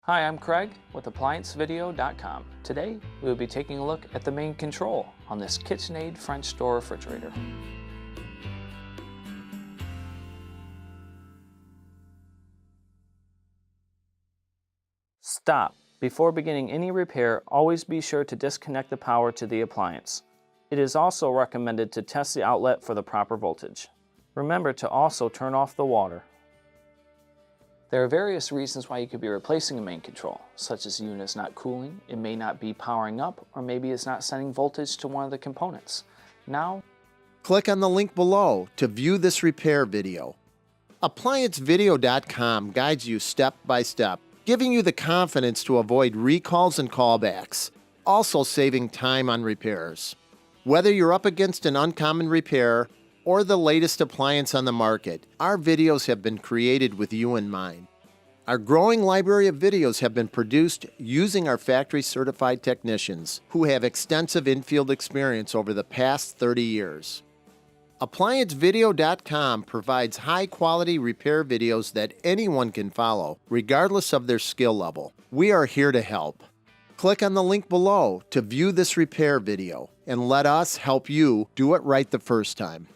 Hi, I'm Craig with ApplianceVideo.com. Today, we will be taking a look at the main control on this KitchenAid French door refrigerator. Stop. Before beginning any repair, always be sure to disconnect the power to the appliance. It is also recommended to test the outlet for the proper voltage. Remember to also turn off the water. There are various reasons why you could be replacing a main control, such as the unit is not cooling, it may not be powering up, or maybe it's not sending voltage to one of the components. Now, click on the link below to view this repair video. ApplianceVideo.com guides you step by step, giving you the confidence to avoid recalls and callbacks, also saving time on repairs. Whether you're up against an uncommon repair or the latest appliance on the market, our videos have been created with you in mind. Our growing library of videos have been produced using our factory-certified technicians who have extensive infield experience over the past 30 years. ApplianceVideo.com provides high-quality repair videos that anyone can follow, regardless of their skill level. We are here to help. Click on the link below to view this repair video, and let us help you do it right the first time.